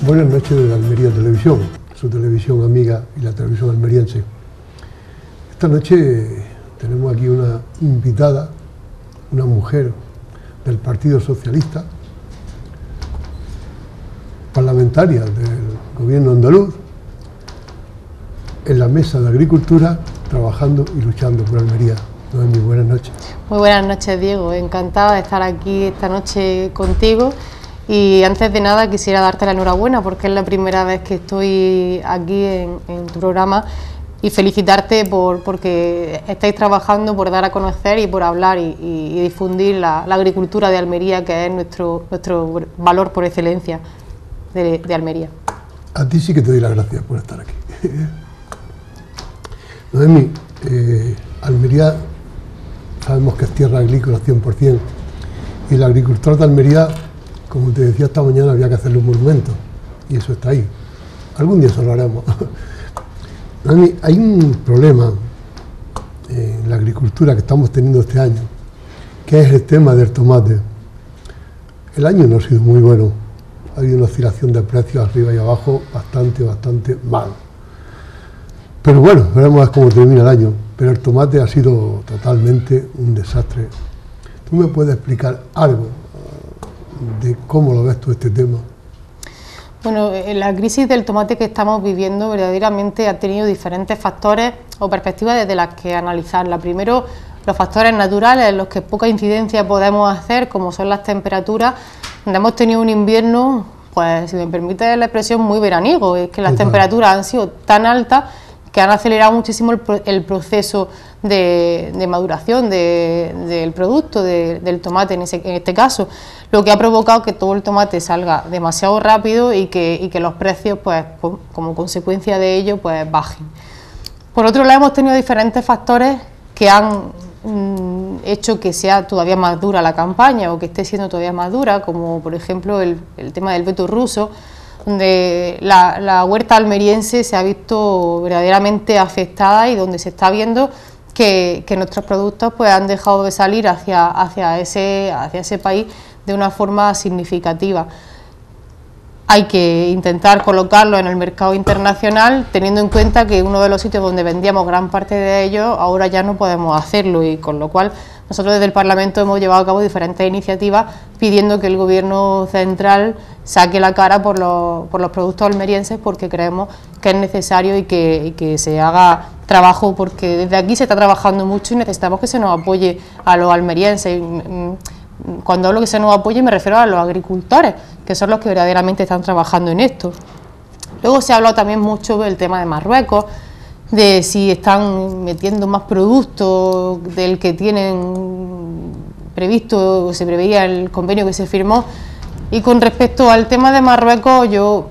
Buenas noches desde Almería Televisión, su televisión amiga y la televisión almeriense. Esta noche tenemos aquí una invitada, una mujer del Partido Socialista, parlamentaria del gobierno andaluz, en la mesa de Agricultura, trabajando y luchando por Almería. Noemí, buenas noches. Muy buenas noches, Diego. Encantada de estar aquí esta noche contigo. Y antes de nada quisiera darte la enhorabuena porque es la primera vez que estoy aquí en tu programa y felicitarte porque estáis trabajando por dar a conocer y por hablar y difundir la agricultura de Almería, que es nuestro valor por excelencia de Almería. A ti sí que te doy las gracias por estar aquí. Noemí, Almería sabemos que es tierra agrícola 100% y el agricultor de Almería, como te decía esta mañana, había que hacerle un monumento y eso está ahí. Algún día se lo haremos. Hay un problema en la agricultura que estamos teniendo este año, que es el tema del tomate. El año no ha sido muy bueno, ha habido una oscilación de precios arriba y abajo bastante mal. Pero bueno, veremos cómo termina el año, pero el tomate ha sido totalmente un desastre. ¿Tú me puedes explicar algo de cómo lo ves tú este tema? Bueno, la crisis del tomate que estamos viviendo verdaderamente ha tenido diferentes factores o perspectivas desde las que analizarla. Primero, los factores naturales, en los que poca incidencia podemos hacer, como son las temperaturas, donde hemos tenido un invierno, pues si me permite la expresión, muy veraniego. Es que las temperaturas han sido tan altas que han acelerado muchísimo el proceso de maduración del producto, del tomate en este caso, lo que ha provocado que todo el tomate salga demasiado rápido y que los precios, pues como consecuencia de ello, pues bajen. Por otro lado, hemos tenido diferentes factores que han hecho que sea todavía más dura la campaña o que esté siendo todavía más dura, como por ejemplo el tema del veto ruso, donde la huerta almeriense se ha visto verdaderamente afectada y donde se está viendo que nuestros productos pues han dejado de salir hacia ese país de una forma significativa. Hay que intentar colocarlo en el mercado internacional, teniendo en cuenta que uno de los sitios donde vendíamos gran parte de ello ahora ya no podemos hacerlo, y con lo cual nosotros desde el Parlamento hemos llevado a cabo diferentes iniciativas pidiendo que el Gobierno central saque la cara por los productos almerienses, porque creemos que es necesario y que se haga trabajo, porque desde aquí se está trabajando mucho y necesitamos que se nos apoye a los almerienses. Cuando hablo que se nos apoye me refiero a los agricultores, que son los que verdaderamente están trabajando en esto. Luego se ha hablado también mucho del tema de Marruecos, de si están metiendo más productos del que tienen previsto o se preveía el convenio que se firmó. Y con respecto al tema de Marruecos, yo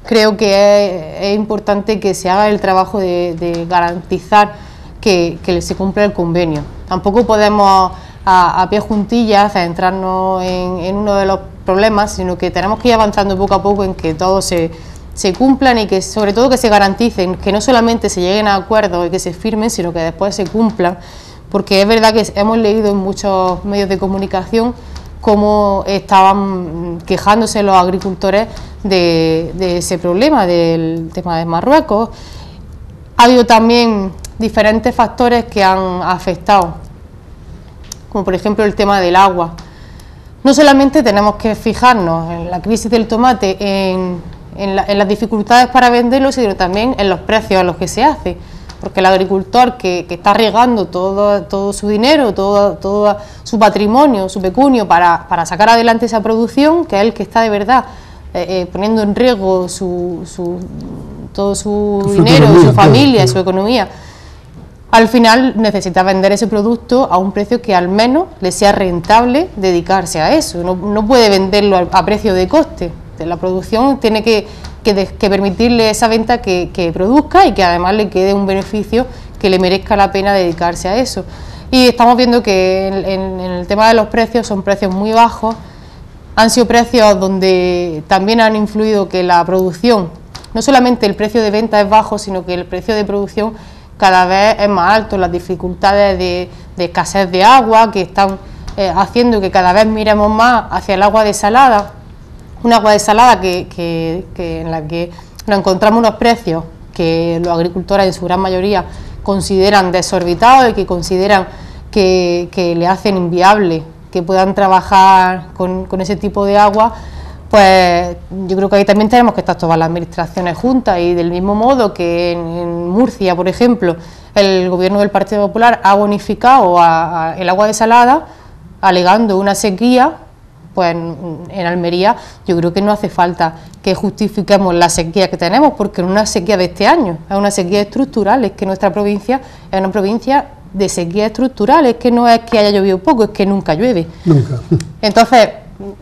creo que es importante que se haga el trabajo de garantizar que se cumpla el convenio. Tampoco podemos a pie juntillas centrarnos en uno de los problemas, sino que tenemos que ir avanzando poco a poco en que todos se cumplan y que sobre todo que se garanticen, que no solamente se lleguen a acuerdos y que se firmen, sino que después se cumplan, porque es verdad que hemos leído en muchos medios de comunicación cómo estaban quejándose los agricultores de ese problema del tema de Marruecos. Ha habido también diferentes factores que han afectado, como por ejemplo el tema del agua. No solamente tenemos que fijarnos en la crisis del tomate, en las dificultades para venderlo, sino también en los precios a los que se hace, porque el agricultor que está arriesgando todo su dinero, todo su patrimonio, su pecunio para sacar adelante esa producción, que es el que está de verdad poniendo en riesgo todo su dinero, su familia, su economía, al final necesita vender ese producto a un precio que al menos le sea rentable dedicarse a eso. No puede venderlo a precio de coste. La producción tiene que permitirle esa venta que produzca y que además le quede un beneficio que le merezca la pena dedicarse a eso. Y estamos viendo que en el tema de los precios son precios muy bajos, han sido precios donde también han influido que la producción, no solamente el precio de venta es bajo, sino que el precio de producción cada vez es más alto, las dificultades de escasez de agua que están haciendo que cada vez miremos más hacia el agua desalada, una agua desalada en la que nos encontramos unos precios que los agricultores en su gran mayoría consideran desorbitados y que consideran que le hacen inviable que puedan trabajar con ese tipo de agua, pues yo creo que ahí también tenemos que estar todas las administraciones juntas, y del mismo modo que en Murcia, por ejemplo, el gobierno del Partido Popular ha bonificado el agua desalada alegando una sequía, pues en Almería yo creo que no hace falta que justifiquemos la sequía que tenemos, porque no es una sequía de este año, es una sequía estructural, es que nuestra provincia es una provincia de sequía estructural, es que no es que haya llovido poco, es que nunca llueve. Nunca. Entonces,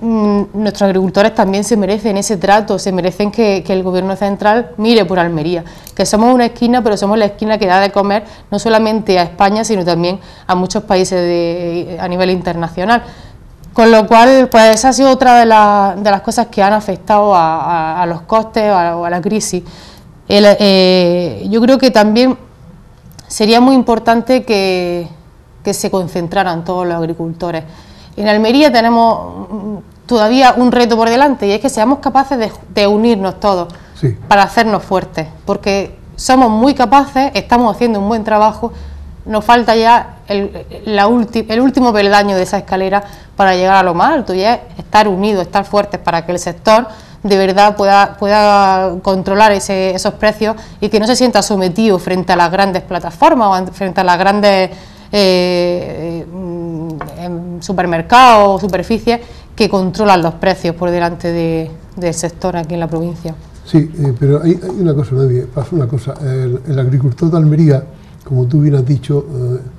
nuestros agricultores también se merecen ese trato, se merecen que el gobierno central mire por Almería, que somos una esquina, pero somos la esquina que da de comer no solamente a España, sino también a muchos países a nivel internacional. Con lo cual, pues esa ha sido otra de las cosas que han afectado a los costes o a la crisis. Yo creo que también sería muy importante que se concentraran todos los agricultores. En Almería tenemos todavía un reto por delante, y es que seamos capaces de unirnos todos, sí, para hacernos fuertes, porque somos muy capaces, estamos haciendo un buen trabajo, nos falta ya el último peldaño de esa escalera para llegar a lo más alto, y es estar unidos, estar fuertes para que el sector de verdad pueda controlar esos precios y que no se sienta sometido frente a las grandes plataformas o frente a las grandes supermercados o superficies que controlan los precios por delante del sector aquí en la provincia. Sí, pero hay una cosa, pasa una cosa, el agricultor de Almería, como tú bien has dicho,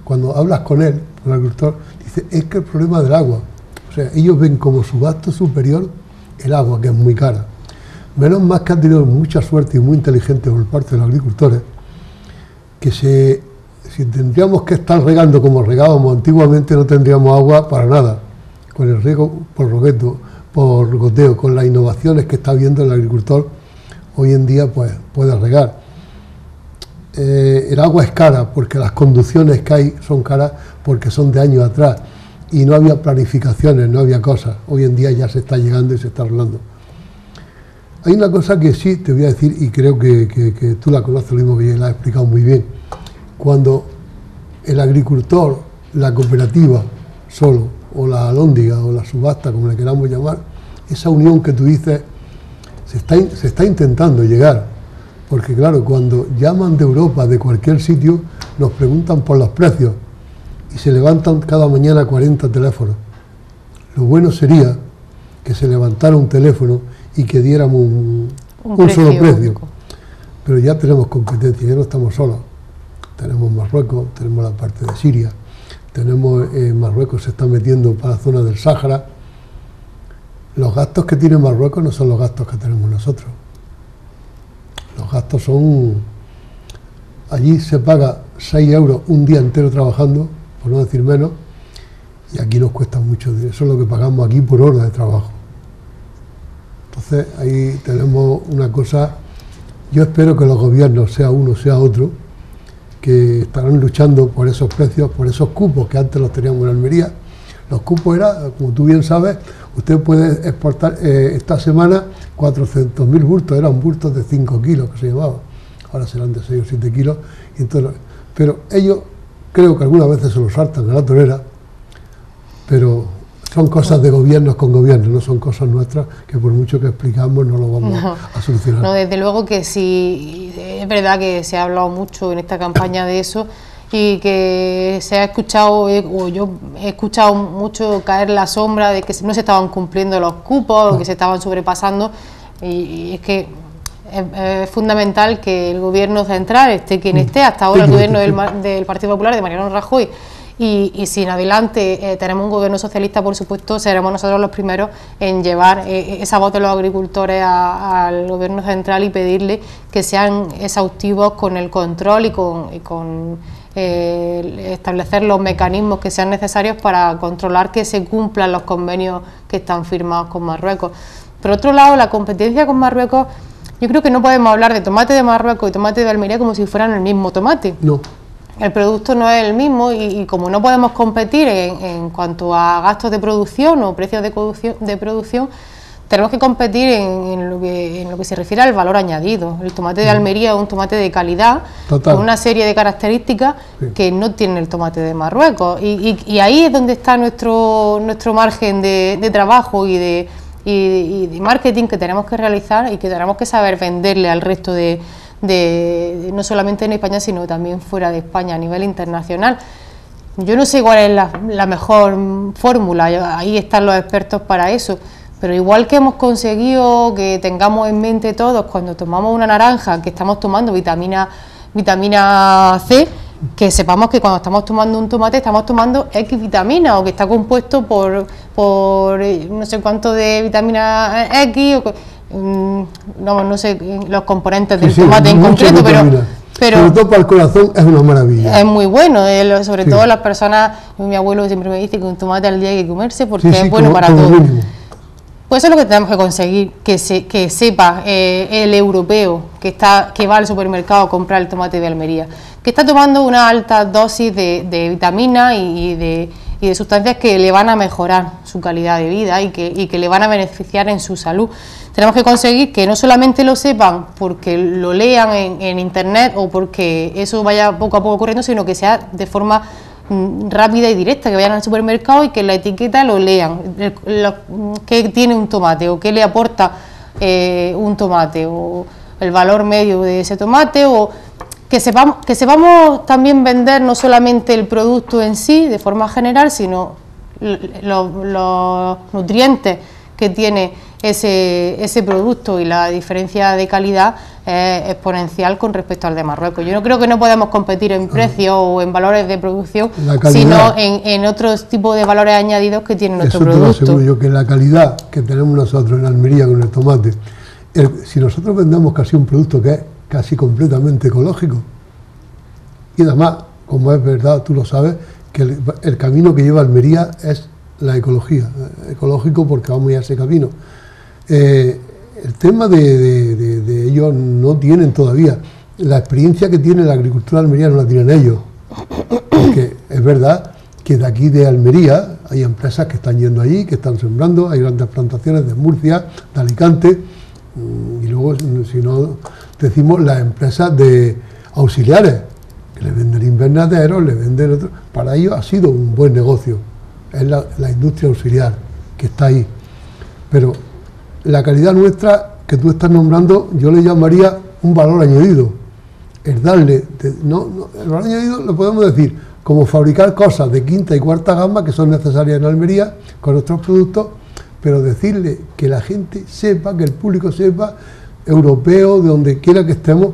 cuando hablas con él, con el agricultor, dice, es que el problema del agua, o sea, ellos ven como su gasto superior el agua, que es muy cara. Menos más que han tenido mucha suerte y muy inteligente por parte de los agricultores, que si tendríamos que estar regando como regábamos antiguamente, no tendríamos agua para nada. Con el riego por goteo, con las innovaciones que está viendo el agricultor, hoy en día pues puede regar. El agua es cara porque las conducciones que hay son caras porque son de años atrás y no había planificaciones, no había cosas. Hoy en día ya se está llegando y se está arreglando. Hay una cosa que sí te voy a decir, y creo que tú la conoces, lo mismo que yo, la has explicado muy bien. Cuando el agricultor, la cooperativa solo, o la alhóndiga, o la subasta, como le queramos llamar, esa unión que tú dices, se está intentando llegar. Porque claro, cuando llaman de Europa, de cualquier sitio, nos preguntan por los precios y se levantan cada mañana 40 teléfonos. Lo bueno sería que se levantara un teléfono y que diéramos un solo precio. Pero ya tenemos competencia, ya no estamos solos. Tenemos Marruecos, tenemos la parte de Siria, tenemos Marruecos se está metiendo para la zona del Sáhara. Los gastos que tiene Marruecos no son los gastos que tenemos nosotros. Los gastos son... Allí se paga 6 euros un día entero trabajando, por no decir menos, y aquí nos cuesta mucho. Eso es lo que pagamos aquí por hora de trabajo. Entonces ahí tenemos una cosa. Yo espero que los gobiernos, sea uno, sea otro, que estarán luchando por esos precios, por esos cupos que antes los teníamos en Almería. Los cupos eran, como tú bien sabes, usted puede exportar esta semana 400.000 bultos, eran bultos de 5 kilos que se llamaban, ahora serán de 6 o 7 kilos, y entonces, pero ellos creo que algunas veces se los saltan a la torera, pero son cosas de gobiernos con gobiernos, no son cosas nuestras que por mucho que explicamos no lo vamos a solucionar. No, desde luego que sí, es verdad que se ha hablado mucho en esta campaña de eso, y que se ha escuchado, o yo he escuchado mucho caer la sombra de que no se estaban cumpliendo los cupos, o que se estaban sobrepasando, y es que es fundamental que el gobierno central, esté quien esté, hasta ahora el gobierno del Partido Popular, de Mariano Rajoy, y si en adelante tenemos un gobierno socialista, por supuesto, seremos nosotros los primeros en llevar esa voz de los agricultores al gobierno central y pedirle que sean exhaustivos con el control y con establecer los mecanismos que sean necesarios para controlar que se cumplan los convenios que están firmados con Marruecos. Por otro lado, la competencia con Marruecos, yo creo que no podemos hablar de tomate de Marruecos y tomate de Almería como si fueran el mismo tomate. No. El producto no es el mismo y como no podemos competir en cuanto a gastos de producción o precios de producción, tenemos que competir en lo que se refiere al valor añadido. El tomate de Almería es un tomate de calidad, con una serie de características que no tiene el tomate de Marruecos. Y ahí es donde está nuestro margen de trabajo y de marketing que tenemos que realizar y que tenemos que saber venderle al resto no solamente en España, sino también fuera de España, a nivel internacional. Yo no sé cuál es la mejor fórmula, ahí están los expertos para eso, pero igual que hemos conseguido que tengamos en mente todos cuando tomamos una naranja que estamos tomando vitamina C, que sepamos que cuando estamos tomando un tomate estamos tomando X vitamina, o que está compuesto por no sé cuánto de vitamina X, no sé los componentes del tomate en concreto, pero sobre todo para el corazón es una maravilla. Es muy bueno, sobre todo las personas. Mi abuelo siempre me dice que un tomate al día hay que comerse porque es bueno para todo. Pues eso es lo que tenemos que conseguir, que sepa el europeo que va al supermercado a comprar el tomate de Almería, que está tomando una alta dosis de vitaminas y de sustancias que le van a mejorar su calidad de vida y que le van a beneficiar en su salud. Tenemos que conseguir que no solamente lo sepan porque lo lean en internet o porque eso vaya poco a poco ocurriendo, sino que sea de forma rápida y directa, que vayan al supermercado y que en la etiqueta lo lean, qué tiene un tomate o qué le aporta un tomate o el valor medio de ese tomate, o que sepamos también vender no solamente el producto en sí de forma general, sino los nutrientes que tiene ese producto, y la diferencia de calidad es exponencial con respecto al de Marruecos. Yo no creo que no podemos competir en precios o en valores de producción, sino en otros tipos de valores añadidos que tiene nuestro producto. Eso te lo aseguro yo, que la calidad que tenemos nosotros en Almería con el tomate, si nosotros vendemos casi un producto que es casi completamente ecológico, y además, como es verdad, tú lo sabes, que el camino que lleva Almería es la ecología, ecológico porque vamos a ese camino. El tema de ellos no tienen todavía la experiencia que tiene la agricultura almeriana, no la tienen ellos, porque es verdad que de aquí de Almería hay empresas que están yendo allí, que están sembrando, hay grandes plantaciones de Murcia, de Alicante, y luego, si no decimos, las empresas de auxiliares, que le venden invernaderos, le venden otro. Para ellos ha sido un buen negocio, es la industria auxiliar que está ahí, pero la calidad nuestra que tú estás nombrando, yo le llamaría un valor añadido. Es darle, el valor añadido lo podemos decir como fabricar cosas de quinta y cuarta gama que son necesarias en Almería con nuestros productos, pero decirle que la gente sepa, que el público sepa, europeo, de donde quiera que estemos,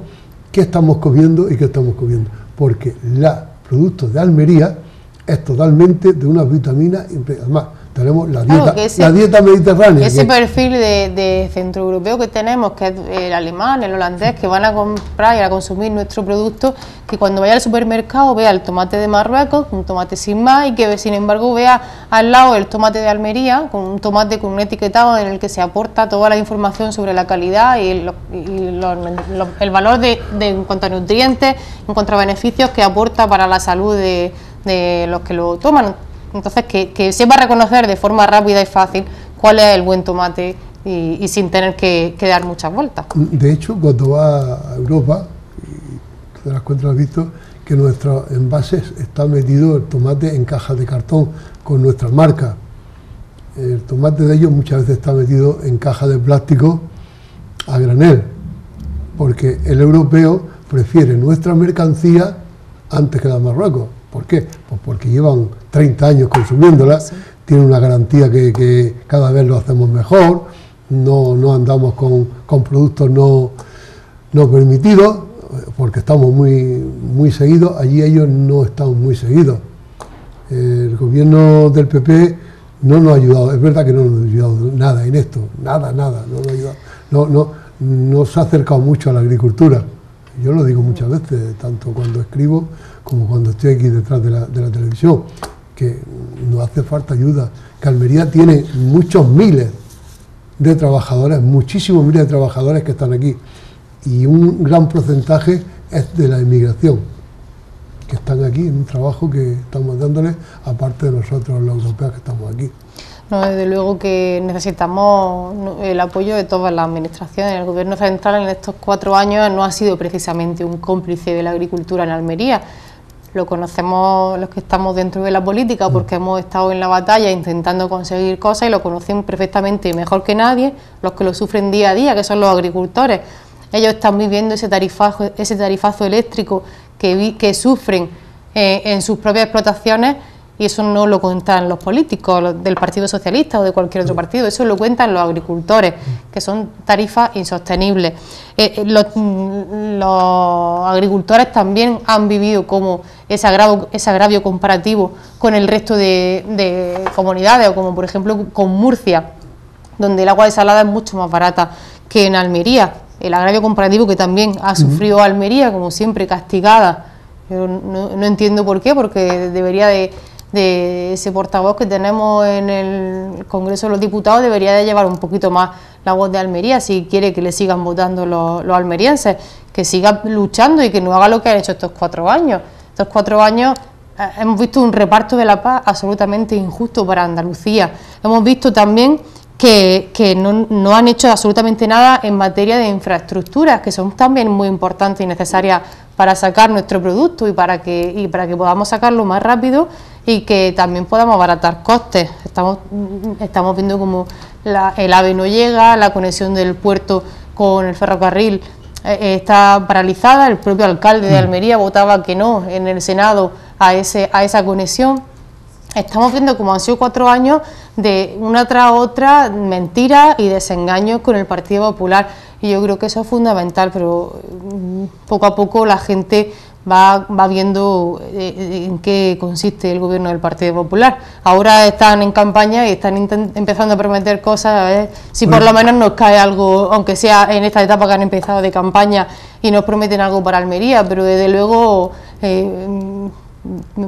qué estamos comiendo y qué estamos comiendo. Porque los productos de Almería es totalmente de unas vitaminas, además, tenemos la dieta mediterránea. Ese perfil de centroeuropeo que tenemos, que es el alemán, el holandés, que van a comprar y a consumir nuestro producto, que cuando vaya al supermercado vea el tomate de Marruecos, un tomate sin más, y que sin embargo vea al lado el tomate de Almería, con un tomate con un etiquetado en el que se aporta toda la información sobre la calidad y el valor en cuanto a nutrientes, en cuanto a beneficios que aporta para la salud de los que lo toman. Entonces, que sepa reconocer de forma rápida y fácil cuál es el buen tomate y sin tener que dar muchas vueltas. De hecho, cuando vas a Europa, y te das cuenta, has visto que en nuestros envases está metido el tomate en cajas de cartón con nuestras marcas. El tomate de ellos muchas veces está metido en cajas de plástico a granel, porque el europeo prefiere nuestra mercancía antes que la de Marruecos. ¿Por qué? Pues porque llevan 30 años consumiéndola, sí. Tienen una garantía que cada vez lo hacemos mejor, no andamos con productos no permitidos, porque estamos muy seguidos. Allí ellos no están muy seguidos. El gobierno del PP no nos ha ayudado, es verdad que no nos ha ayudado nada en esto, nada, no nos ha ayudado, no se ha acercado mucho a la agricultura. Yo lo digo muchas veces, tanto cuando escribo como cuando estoy aquí detrás de la televisión, que nos hace falta ayuda, que Almería tiene muchos miles de trabajadores, muchísimos miles de trabajadores que están aquí, y un gran porcentaje es de la inmigración, que están aquí en un trabajo que estamos dándoles, aparte de nosotros los europeos que estamos aquí. No, desde luego que necesitamos el apoyo de todas las administraciones. El Gobierno central en estos 4 años no ha sido precisamente un cómplice de la agricultura en Almería. Lo conocemos los que estamos dentro de la política porque hemos estado en la batalla intentando conseguir cosas y lo conocen perfectamente mejor que nadie los que lo sufren día a día, que son los agricultores. Ellos están viviendo ese tarifazo eléctrico que sufren en sus propias explotaciones, y eso no lo cuentan los políticos del Partido Socialista o de cualquier otro partido, eso lo cuentan los agricultores, que son tarifas insostenibles. Los agricultores también han vivido como ese agravio comparativo con el resto de comunidades, o como por ejemplo con Murcia, donde el agua desalada es mucho más barata que en Almería. El agravio comparativo que también ha sufrido Almería, como siempre castigada. Yo no entiendo por qué, porque debería de ese portavoz que tenemos en el Congreso de los Diputados debería de llevar un poquito más la voz de Almería, si quiere que le sigan votando los almerienses, que siga luchando y que no haga lo que ha hecho estos 4 años. Estos 4 años hemos visto un reparto de la paz absolutamente injusto para Andalucía. Hemos visto también que no han hecho absolutamente nada en materia de infraestructuras, que son también muy importantes y necesarias para sacar nuestro producto y para que podamos sacarlo más rápido y que también podamos abaratar costes. Estamos viendo como el AVE no llega, la conexión del puerto con el ferrocarril está paralizada. El propio alcalde de Almería votaba que no en el Senado a esa conexión. Estamos viendo como han sido 4 años de una tras otra mentiras y desengaños con el Partido Popular, y yo creo que eso es fundamental, pero poco a poco la gente va viendo en qué consiste el gobierno del Partido Popular. Ahora están en campaña y están empezando a prometer cosas, a ver si por lo menos nos cae algo, aunque sea en esta etapa que han empezado de campaña y nos prometen algo para Almería, pero desde luego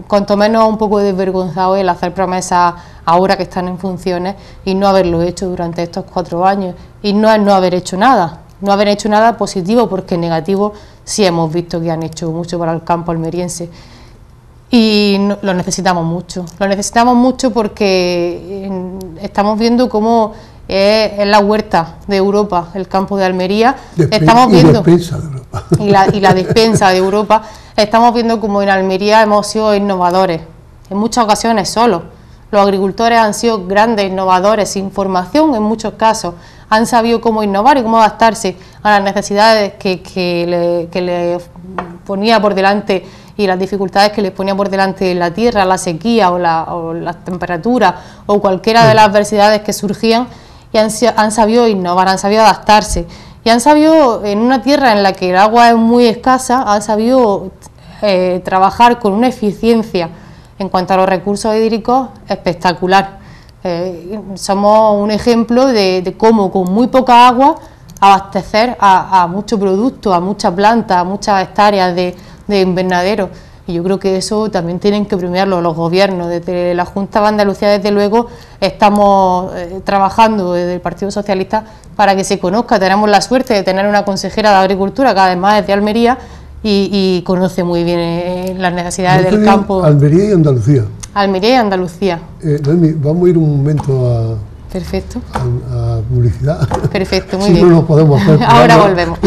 cuanto menos un poco desvergonzado el hacer promesas ahora que están en funciones y no haberlo hecho durante estos 4 años, y no es no haber hecho nada positivo, porque negativo sí hemos visto que han hecho mucho para el campo almeriense, y lo necesitamos mucho porque estamos viendo cómo es la huerta de Europa, el campo de Almería, estamos viendo y la despensa de Europa. Estamos viendo como en Almería hemos sido innovadores, en muchas ocasiones solos. Los agricultores han sido grandes innovadores, sin formación en muchos casos, han sabido cómo innovar y cómo adaptarse a las necesidades que le ponía por delante y las dificultades que les ponía por delante la tierra, la sequía o las temperaturas o cualquiera de las adversidades que surgían, y han sabido innovar, han sabido adaptarse. Y han sabido, en una tierra en la que el agua es muy escasa, han sabido trabajar con una eficiencia en cuanto a los recursos hídricos espectacular. Somos un ejemplo de cómo con muy poca agua abastecer a mucho producto, a mucha planta, a muchas hectáreas de invernadero. Y yo creo que eso también tienen que premiarlo los gobiernos. Desde la Junta de Andalucía, desde luego, estamos trabajando desde el Partido Socialista para que se conozca. Tenemos la suerte de tener una consejera de Agricultura que además es de Almería y conoce muy bien las necesidades del campo. Almería y Andalucía. Almería y Andalucía. Noemí, vamos a ir un momento Perfecto. a publicidad. Perfecto, muy bien. Si no nos podemos hacer. Ahora volvemos.